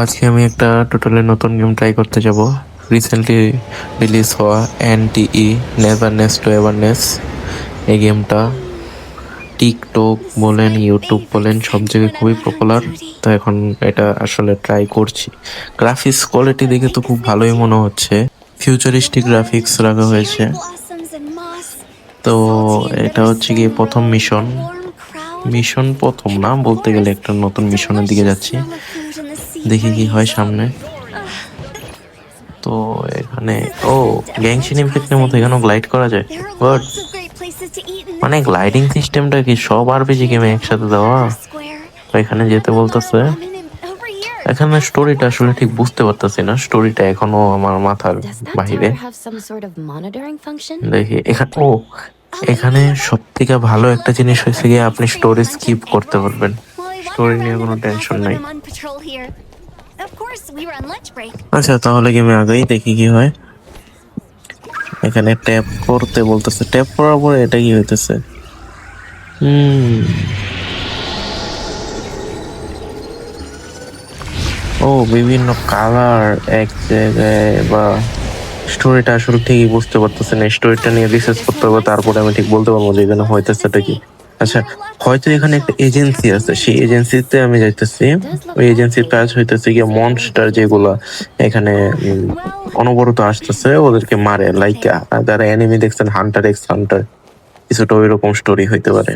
আজকে আমি একটা টোটালি নতুন গেম ট্রাই করতে যাব। রিসেন্টলি রিলিজ হওয়া এনটিই নেভারনেস টু এভারনেস। এই গেমটা টিকটক বলেন, ইউটিউব বলেন, সব জায়গায় খুবই পপুলার। তো এখন এটা আসলে ট্রাই করছি। গ্রাফিক্স কোয়ালিটি দেখে তো খুব ভালোই মনে হচ্ছে, ফিউচারিস্টিক গ্রাফিক্স রাখা হয়েছে। তো এটা হচ্ছে গিয়ে প্রথম মিশন। মিশন প্রথম না বলতে গেলে, একটা নতুন মিশনের দিকে যাচ্ছি, দেখি কি হয় সামনে। তো এখানে গ্যাংশন ইমপ্যাক্টের মতো এখানেও গ্লাইড করা যায়। বাট মানে গ্লাইডিং সিস্টেমটা কি সব আরপিজি গেমে একসাথে দেওয়া? তো এখানে যেতে বলতেছে। এখানে স্টোরিটা আসলে ঠিক বুঝতে পারতেছি না, স্টোরিটা এখনো আমার মাথার বাহিরে। দেখি এখানে সব থেকে ভালো একটা জিনিস হয়েছে গিয়ে আপনি স্টোরি স্কিপ করতে পারবেন। স্টোরি নিয়ে কোনো টেনশন নাই। আচ্ছা, তাহলে গেমে আগেই দেখি কি হয়। এখানে ট্যাপ করতে বলতেছে, ট্যাপ করার পরে এটা কি হইতেছে? বিভিন্ন কালার এক জায়গায়, বা স্টোরিটা আসলে ঠিকই বুঝতে পারতেছে না। স্টোরিটা নিয়ে রিসার্চ করতে হবে, তারপরে আমি ঠিক বলতে পারবো যে এখানে হইতেছেটা কি। আচ্ছা, হয়তো এখানে একটা এজেন্সি আছে, সেই এজেন্সিতে আমি যাইতেছি। ওই এজেন্সির কাজ হইতেছে গিয়ে মনস্টার যেগুলা এখানে অনবরত আসতেছে ওদেরকে মারে, লাইক যারা এনিমি দেখছেন, হান্টার এক্স হান্টার, কিছুটা ওই রকম স্টোরি হইতে পারে।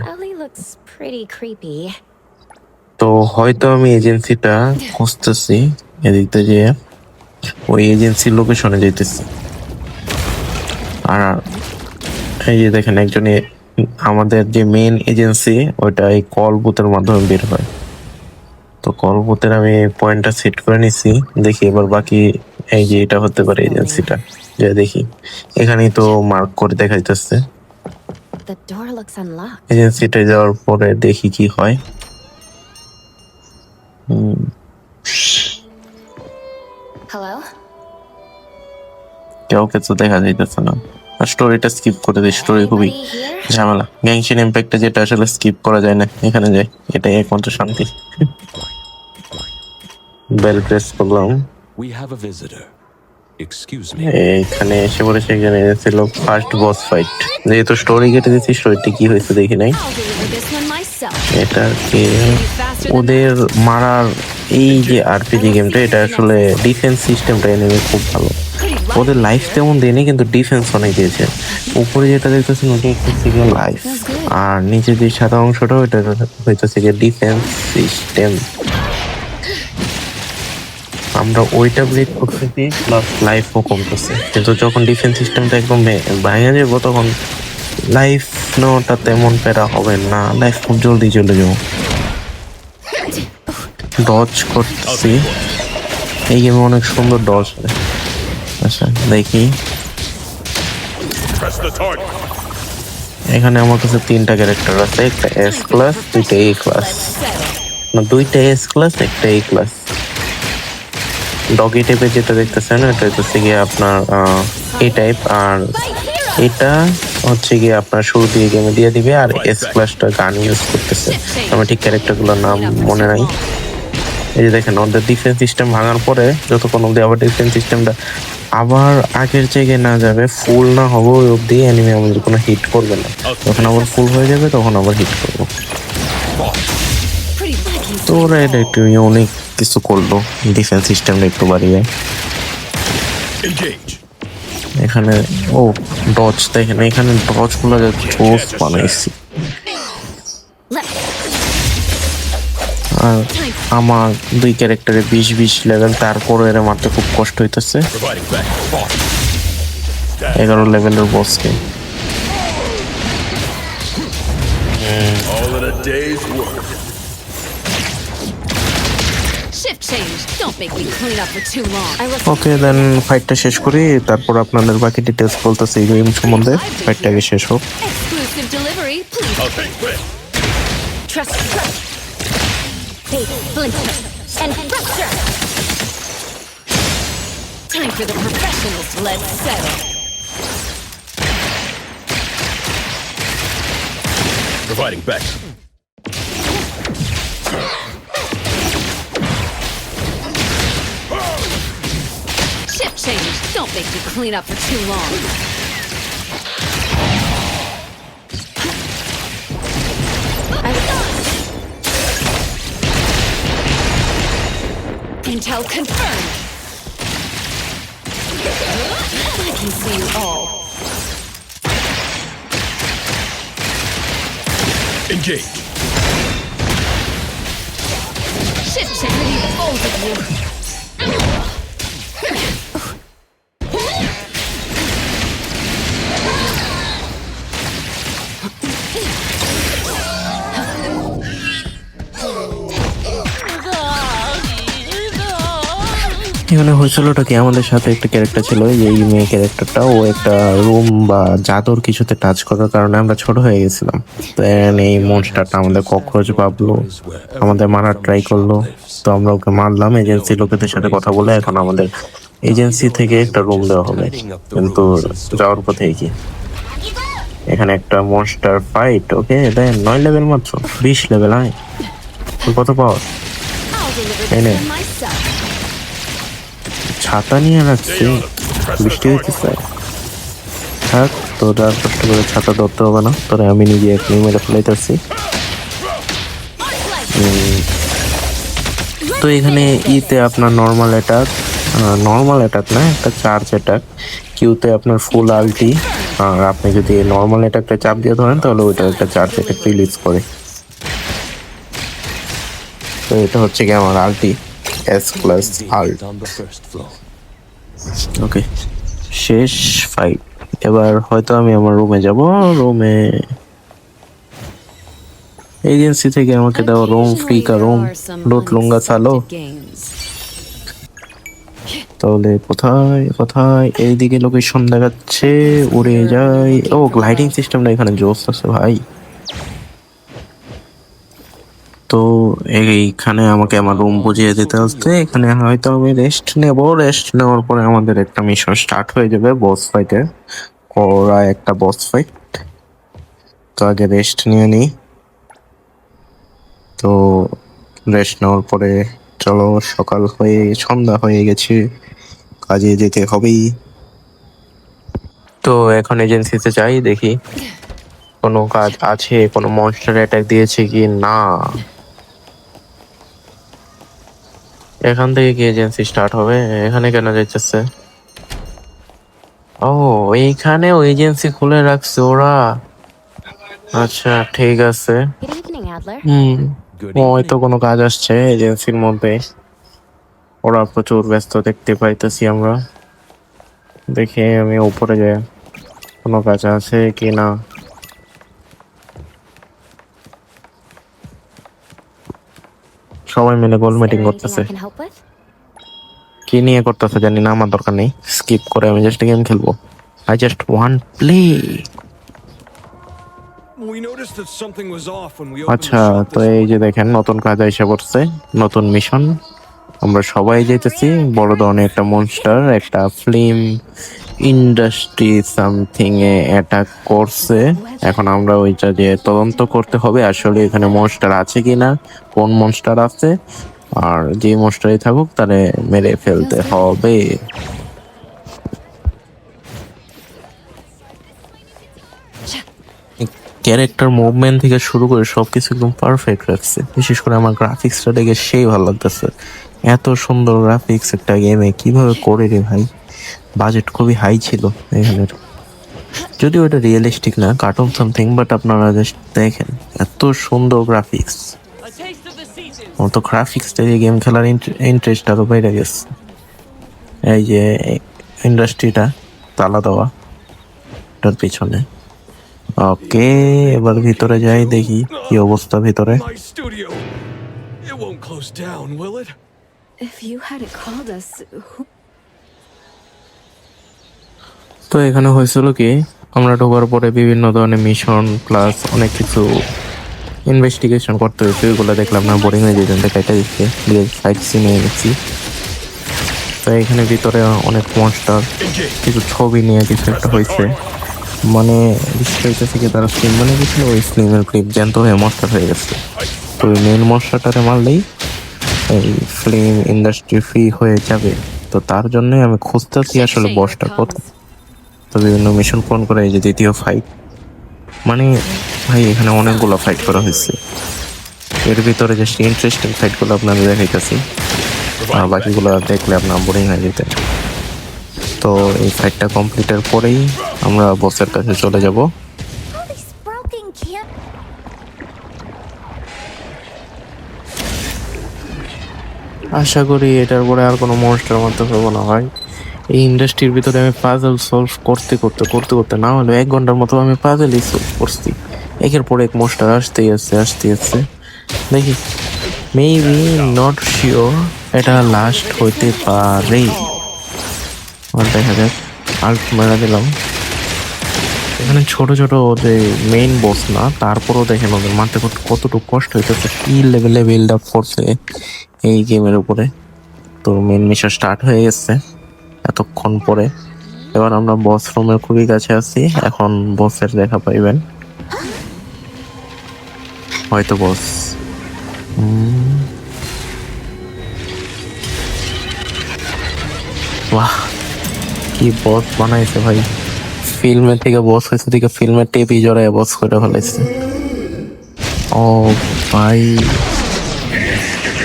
তো হয়তো আমি এজেন্সিটা খুঁজতেছি, এদিকতে যে ওই এজেন্সির লোকেশনে যাইতেছি। আর এই যে দেখেন, একজনে আমাদের যে মেন এজেন্সি ওইটা এই কল বুথের মাধ্যমে বের হয়। তো কল বুথের আমি পয়েন্টটা সেট করে নিছি। দেখি এবার বাকি, এই যে এটা হতে পারে এজেন্সিটা, যে দেখি এখানেই তো মার্ক করে দেখা যাচ্ছে। এজেন্সিটা যাওয়ার পরে দেখি কি হয়। কাউকে তো দেখা যাইতেছে না। স্টোরিটা স্কিপ করে দিই, স্টোরি খুবই ঝামেলা। গ্যাংশন ইমপ্যাক্টে যেটা আসলে স্কিপ করা যায় না, এখানে যাই, এটাই একমাত্র শান্তি। বেল প্রেস করলাম। এখানে এসে পড়েছে, এখানে ছিল ফার্স্ট বস ফাইট। যেহেতু স্টোরি কেটে দিচ্ছি, স্টোরিটি কি হয়েছে দেখি নাই। এটাকে ওদের মারার এই যে আরপিজি গেমটা, এটা আসলে ডিফেন্স সিস্টেমটা এনিমে খুব ভালো। ওদের লাইফ তেমন দেয়নি, কিন্তু ডিফেন্স অনেক দিয়েছে। উপরে যেটা দেখতেছেন ওটা হচ্ছে গিয়ে লাইফ, আর নিচে যে সাদা অংশটা ওইটা হইতেছে গিয়ে ডিফেন্স সিস্টেম। আমরা ওইটা ব্রেক করতেছি, প্লাস লাইফও কমতেছে। কিন্তু যখন ডিফেন্স সিস্টেমটা একদম ভেঙে যাবো, তখন লাইফ নেওয়াটা তেমন প্যারা হবে না, লাইফ খুব জলদি চলে যাবো। ডজ করতেছি, এই গেমে অনেক সুন্দর ডজ হয়। আচ্ছা দেখি, এখানে আমার কাছে তিনটা ক্যারেক্টার আছে, একটা এস ক্লাস, দুইটা এ ক্লাস, না দুইটা এস ক্লাস, একটা এ ক্লাস। ডগি টাইপের যেটা দেখতেছেন এটা হচ্ছে গিয়ে আপনার এ টাইপ, আর এটা হচ্ছে গিয়ে আপনার শুরু দিয়ে গেমে দিয়ে দিবে। আর এস ক্লাসটা গান ইউজ করতেছে, আমার ঠিক ক্যারেক্টারগুলোর নাম মনে নাই। এই যে দেখেন, ওদের ডিফেন্স সিস্টেম ভাঙার পরে যতক্ষণ অব্দি আবার ডিফেন্স সিস্টেমটা আবার আগের জায়গায় না যাবে, ফুল না হবে ওই অব্দি এনিমি আমাদের কোনো হিট করবে না। যখন আবার ফুল হয়ে যাবে তখন আবার হিট করবো। তো ওরা এটা একটু অনেক কিছু করলো, ডিফেন্স সিস্টেমটা একটু বাড়িয়ে। এখানে ডজ দেখেন, এখানে ডজ গুলো জোস বানাইছি। আর আমার দুই ক্যারেক্টারে 20-20 লেভেল, তারপরে এরা মারতে খুব কষ্ট হইতেছে। 11 লেভেলের বসকে। ওকে, দেন ফাইটটা শেষ করি, তারপর আপনাদের বাকি ডিটেলস বলতেছি এই গেম সম্বন্ধে। ফাইটটা আগে শেষ হোক। Time for the professionals to let's settle. Providing Bex. change. Don't make me clean up for too long. Intel confirmed. I can see you all. Engage. Shit, chickadee, both of you. এখানে হয়েছিলটা কি, আমাদের সাথে একটা character ছিল, এই মেয়ে ক্যারেক্টারটা, ও একটা রুম বা জাদুর কিছুতে টাচ করার কারণে আমরা ছোট হয়ে গেছিলাম। দেন এই মনস্টারটা আমাদের ককরোচ ভাবলো, আমাদের মারার ট্রাই করলো, তো আমরা ওকে মারলাম। এজেন্সি লোকেদের সাথে কথা বলে এখন আমাদের এজেন্সি থেকে একটা রুম দেওয়া হবে, কিন্তু যাওয়ার পথে কি এখানে একটা মনস্টার ফাইট। ওকে দেন 9 লেভেল মাত্র, 20 লেভেল। হয় কত পাওয়ার? I'll deliver Hey, this Nick. one myself. ছাতা নিয়ে রাখছি, বৃষ্টি হইতেছে। থাক, তোরা আর কষ্ট করে ছাতা ধরতে হবে না, তোরা আমি নিজে এখনই মেরে ফেলাইতেছি। তো এখানে ইতে আপনার নর্মাল অ্যাটাক না, একটা চার্জ অ্যাটাক। কিউতে আপনার ফুল আলটি, আর আপনি যদি নর্মাল অ্যাটাকটা চাপ দিয়ে ধরেন তাহলে ওইটা একটা চার্জ অ্যাটাক রিলিজ করে। তো এটা হচ্ছে কি আমার ulti, S plus alt. On the first floor. Okay, শেষ ফাইট। এবার হয়তো আমি আমার রুমে যাব। রুমে এজেন্সি থেকে আমাকে দেওয়া রুম, ফ্রি কা রুম, লুট লুঙ্গা চালো। games. তাহলে কোথায় কোথায়? এইদিকে লোকেশন দেখাচ্ছে, উড়ে যাই। ও, গ্লাইডিং সিস্টেমটা এখানে জোস আছে ভাই। তো এইখানে আমাকে আমার রুম বুঝিয়ে দিতে হচ্ছে। এখানে হয়তো আমি রেস্ট নেব, রেস্ট নেওয়ার পরে আমাদের একটা মিশন স্টার্ট হয়ে যাবে, বস ফাইটে। ওরা একটা বস ফাইট, তো আগে রেস্ট নিয়ে নিই। তো রেস্ট নেওয়ার পরে চলো, সকাল হয়ে সন্ধ্যা হয়ে গেছে, কাজে যেতে হবেই। তো এখন এজেন্সিতে যাই, দেখি কোনো কাজ আছে, কোনো মনস্টার অ্যাটাক দিয়েছে কি না। এখান থেকে কি এজেন্সি স্টার্ট হবে? এখানে কেন যাইতেছে? ও, এইখানেও এজেন্সি খুলে রাখছে ওরা। আচ্ছা ঠিক আছে। Good evening, Adler. হয়তো কোনো কাজ আসছে এজেন্সির মধ্যে। ওরা প্রচুর ব্যস্ত দেখতে পাইতেছি আমরা। দেখি আমি উপরে যাই, কোনো কাজ আছে কি না। সবাই মিলে গোল Is মিটিং there anything করতেছে, I can help with? কি নিয়ে করতেছে জানি না, আমার দরকার নেই। স্কিপ করে আমি জাস্ট গেম খেলবো। I just want play. We noticed that something was off when we opened আচ্ছা, the shop তো this এই যে morning. দেখেন নতুন কাজ এসে পড়ছে, নতুন মিশন। আমরা সবাই যেতেছি, বড় ধরনের একটা মনস্টার, একটা ফিল্ম ইন্ডাস্ট্রি সামথিং এ অ্যাটাক করছে। এখন আমরা ওইটা যে তদন্ত করতে হবে আসলে এখানে মনস্টার আছে কিনা, কোন মনস্টার আছে, আর যে মনস্টারই থাকুক তারে মেরে ফেলতে হবে। ক্যারেক্টার মুভমেন্ট থেকে শুরু করে সবকিছু একদম পারফেক্ট রাখছে। বিশেষ করে আমার গ্রাফিক্সটা দেখে সেই ভালো লাগতেছে। এত সুন্দর গ্রাফিক্স একটা গেমে কিভাবে করে রে ভাই। বাজেট খুবই হাই ছিল এখানের, যদিও এটা রিয়েলিস্টিক না, কার্টুন সামথিং, বাট আপনারা জাস্ট দেখেন এত সুন্দর গ্রাফিক্স। আমার তো গ্রাফিক্স দেখে গেম খেলার ইন্টারেস্ট আরো বেড়ে গেছে। এই যে ইন্ডাস্ট্রিটা তালা দেওয়া, এটার পিছনে। ওকে, এবার ভিতরে যাই, দেখি কি অবস্থা ভিতরে। My studio. It won't close down, will it? If you hadn't called us, who... তো এখানে হয়েছিল কি, আমরা ঢোকার পরে বিভিন্ন ধরনের মিশন প্লাস অনেক কিছু ইনভেস্টিগেশন করতে হয়েছে। ওইগুলো দেখলাম না, বোরিং হয়ে যেতেন, কাইটা দিচ্ছে সাইট সিনে গেছি। তো এখানে ভিতরে অনেক মনস্টার, কিছু ছবি নিয়ে কিছু একটা হয়েছে, মানে বিষয়টা থেকে তারা ফিল্ম বানিয়ে গেছিল, ওই ফিল্মের ক্লিপ জ্যান্ত হয়ে মনস্টার হয়ে গেছে। তো ওই মেন মনস্টারটারে মারলেই এই ফিল্ম ইন্ডাস্ট্রি ফ্রি হয়ে যাবে। তো তার জন্যই আমি খুঁজতেছি আসলে Shit, বসটা here it কত। comes. তো বিভিন্ন মিশন পূরণ করে এই যে দ্বিতীয় ফাইট, মানে ভাই এখানে অনেকগুলো ফাইট করা হয়েছে। এর ভিতরে যে ইন্টারেস্টিং ফাইটগুলো আপনাদের দেখাইতেছি, আর বাকিগুলো দেখলে আপনার বোরিং হয়ে যেতেন। তো এই ফাইটটা কমপ্লিটের পরেই আমরা বসের কাছে চলে যাব। Holy sprouting camp. আশা করি এটার পরে আর কোনো মনস্টার মারতে পারবো না ভাই। এই ইন্ডাস্ট্রির ভিতরে আমি পাজল সলভ করতে করতে করতে করতে না হলে 1 ঘন্টার মতো আমি পাজলই সলভ করছি। একের পর এক মনস্টার আসতেই আসছে। দেখি, মেবি নট শিওর এটা লাস্ট হইতে পারে। আর দেখা যাক, আল্ট মারা দিলাম। এখানে ছোট ছোট যে মেইন বস না, তারপরও দেখেন ওদের মারতে কতটুকু কষ্ট হইতেছে, কি লেভেলে বিল্ড আপ করছে এই গেমের উপরে। তো মেইন মিশন স্টার্ট হয়ে গেছে এতক্ষণ পরে। এবার আমরা বস রুমের খুবই কাছে আছি, এখন বসের দেখা পাইবেন হয়তো। বস বাহ, কি বস বানাইছে ভাই। ফিল্মের থেকে বস হয়েছে, দিকে ফিল্মের টেপি জড়ায় বস করে ফেলাইছে। ও ভাই,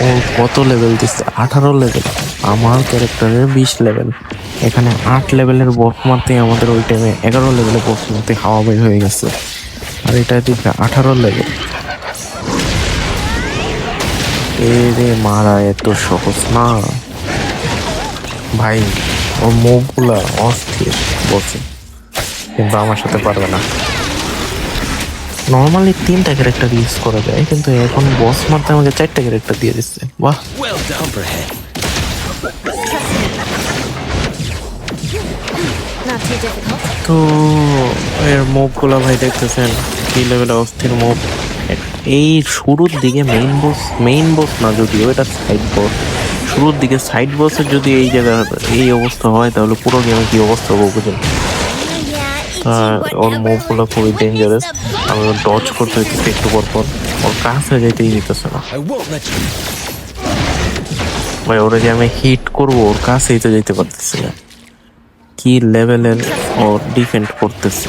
ও কত লেভেল দিচ্ছে? 18 লেভেল। আমার ক্যারেক্টারের 20 লেভেল। এখানে 8 লেভেলের বস মারতে আমাদের ওই টাইমে 11 লেভেলের বস মারতে হাওয়া বের হয়ে গেছে। আর এটা দিকে 18 লেভেল। এরে মারা এত সহজ না ভাই। ওর মুখগুলা অস্থির বসে, কিন্তু আমার সাথে পারবে না। নর্মালি 3টা ক্যারেক্টার ইউজ করা যায়, কিন্তু এখন বস মারতে আমাকে 4টা ক্যারেক্টার দিয়ে দিচ্ছে। বাহ, Well done, Copperhead. Not too difficult. তো এর মুভগুলো ভাই দেখতেছেন কি লেভেলে অস্থির মুভ। এই শুরুর দিকে মেইন বস না, যদিও এটা সাইড বস। শুরুর দিকে সাইড বসের যদি এই জায়গা এই অবস্থা হয়, তাহলে পুরো গেমে কি অবস্থা হবে বুঝুন। ওর মুভগুলো খুবই ডেঞ্জারাস। আমি ডজ করতে হইতেছে একটু পর পর, ওর কাছে যেতেই দিতেছে না I won't let you. ভাই। ওরা যে আমি হিট করবো, ওর কাছেই তো যেতে পারতেছি না। কি লেভেলের ওর ডিফেন্ড করতেছে।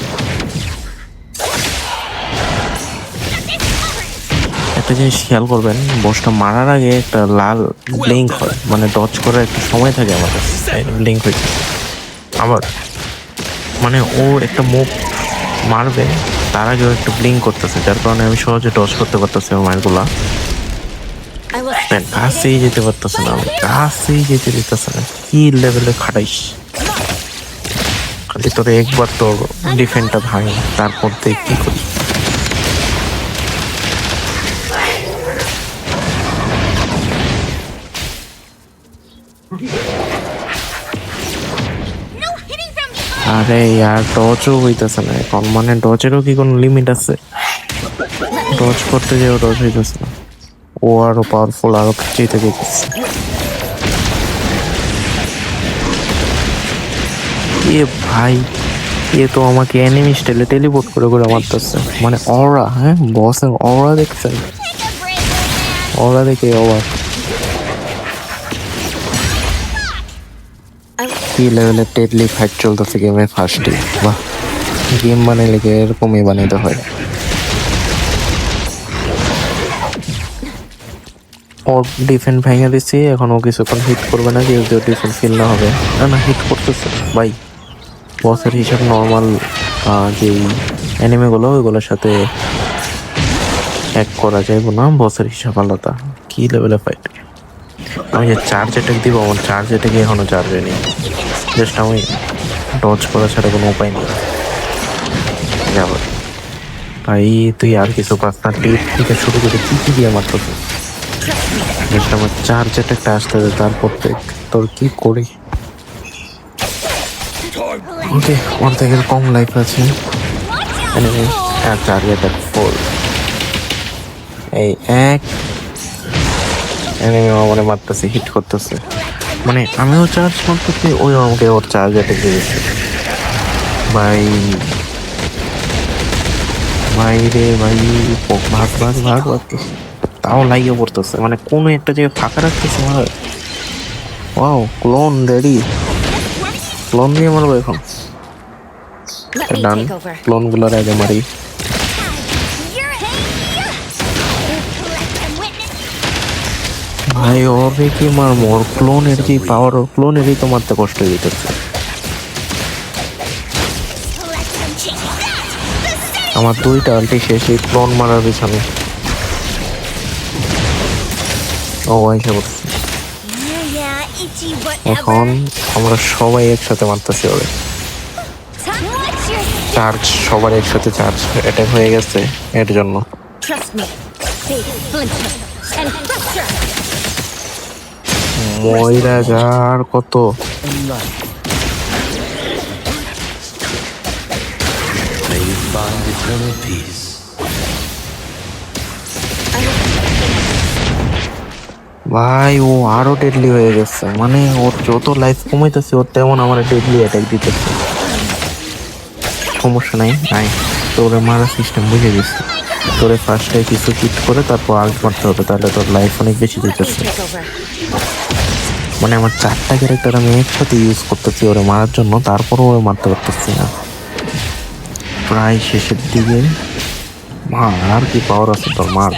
একটা জিনিস খেয়াল করবেন, বসটা মারার আগে একটা লাল ব্লিঙ্ক হয়, মানে ডজ করার একটা সময় থাকে আমার কাছে, ব্লিঙ্ক হয়েছে আবার। মানে ও একটা মুভ মারবে, তার আগেও একটা ব্লিঙ্ক করতেছে, যার কারণে আমি সহজে ডজ করতে পারতেছি আমার মায়েরগুলা। I will কাছেই যেতে পারতেছে না, আমি কাছেই যেতে দিতেছে না। কি লেভেলে খাটাইস খালি তোরে একবার তোর ডিফেন্ডটা ভাঙে, তারপর তুই কি করি। আরে ইয়ার ডজও হইতেছে না এখন, মানে ডজেরও কি কোনো লিমিট আছে? ডজ করতে যেও ডজ হইতেছে না। ও আরো পাওয়ারফুল, আরো যেতে দিতেছে। এ ভাই, এ তো আমাকে এনিমি স্টাইলে টেলিপোর্ট করে করে মারতেছে। মানে অরা, হ্যাঁ বসের অরা দেখছেন? অরা দেখে অবাক। কি লেভেলের টেডলি ফাইট চলতেছে গেমের ফার্স্টে। বাহ, গেম বানাইলে কি এরকমই বানাইতে হয়। ওর ডিফেন্ড ভেঙে দিচ্ছি, এখন ও কিছুক্ষণ হিট করবে না, যেহেতু ডিফেন্ড ফিল না হবে। না হিট করতেছে ভাই। বসের হিসাব নর্মাল যেই অ্যানিমেগুলো ওইগুলোর সাথে এক করা যায় না, বসের হিসাব আলাদা। কি লেভেলে ফাইট। আমি যে চার্জ অ্যাটাক দিব, আমার চার্জ অ্যাটাকে এখনো চার্জ হয়নি। জাস্ট আমি ডজ করা ছাড়া কোনো উপায় নেই। যাবো ভাই, তুই আর কিছু পাস না। টেপ থেকে শুরু করে কি দিয়ে মারতেছিস। জাস্ট আমার চার্জ অ্যাটাকটা আসতে হবে, তারপর দেখ তোর কি করি। ওকে, অর্ধেকের কম লাইফ আছে। Charge attack 4। এই এক এনিমি আমার মারতেছে, হিট করতেছে। মানে আমিও চার্জ করতেছি, ওই আমাকে ওর চার্জ অ্যাটাক দিয়েছে। ভাই ভাই রে ভাই, ভাগ ভাগতেছে, তাও লাগিয়ে পড়তেছে। মানে কোনো একটা জায়গায় ফাঁকা রাখতেছে আমার। Wow, clone ready. ক্লোন দিয়ে মারবো এখন। Let me ডান, take over. ক্লোন গুলোর আগে মারি। You're let them witness. ভাই ওরে কি মারবো, ওর ক্লোনের যে পাওয়ার, ওর ক্লোনেরই তো মারতে কষ্ট হয়ে যেতেছে। Let them check that. আমার দুইটা আলটি শেষ এই ক্লোন মারার পিছনে। ও আইসা পড়ছে। Yeah, itchy এখন whatever. আমরা সবাই একসাথে মারতেছি ওরে। What's your চার্জ, সবার একসাথে চার্জ অ্যাটাক হয়ে গেছে এর জন্য। trust me? Big flincher and fracture. ময়রা যার কত May you find eternal peace. ভাই, ও আরো ডেডলি হয়ে গেছে। মানে ওর যত লাইফ কমাইতেছে ওর তেমন আমার ডেডলি অ্যাটাক দিতেছে। সমস্যা নাই, নাই তোরে মারার সিস্টেম বুঝে গেছি। তোরে ফার্স্টে কিছু হিট করে তারপর আল্ট মারতে হবে, তাহলে তোর লাইফ অনেক বেশি Let me দিতেছে। take over. মানে আমার 4টা ক্যারেক্টার আমি একসাথে ইউজ করতেছি ওরে মারার জন্য, তারপরও ওরে মারতে পারতেছি না। প্রায় শেষের দিকে। মার, আর কি পাওয়ার আছে তোর, মার।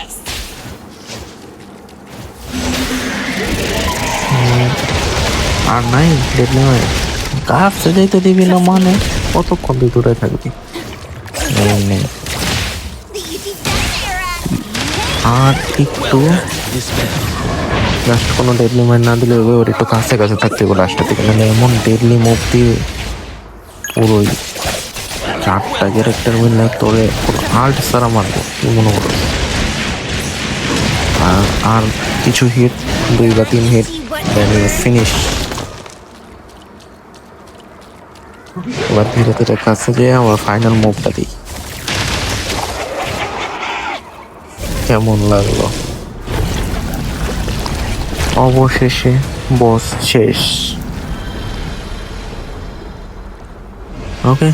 আর নাই দেখলে হয় কাছে যাইতে দিবি না, মানে কতক্ষণ তুই দূরে থাকবি। এই নে। আর একটু লাস্ট কোনো ডেডলি মাইন্ড না দিলে ওর একটু কাছে কাছে থাকতে হবে লাস্টের দিকে, মানে এমন ডেডলি মুভ দিয়ে পুরোই 4টা ক্যারেক্টার মিললে তোরে আল্ট সারা মারবো, কি মনে করো। আর কিছু হিট, 2 বা 3 হিট, দেন ফিনিশ। এবার ধীরে ধীরে কাছে যেয়ে আমার ফাইনাল মুভটা দিই। কেমন লাগলো? অবশেষে বস শেষ। ওকে,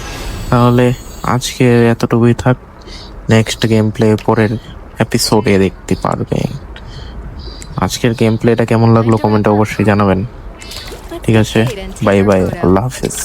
তাহলে আজকে এতটুকুই থাক। নেক্সট গেম প্লে পরের এপিসোডে দেখতে পারবে। আজকের গেম প্লেটা কেমন লাগলো কমেন্টে অবশ্যই জানাবেন। ঠিক আছে, বাই বাই, আল্লাহ হাফেজ।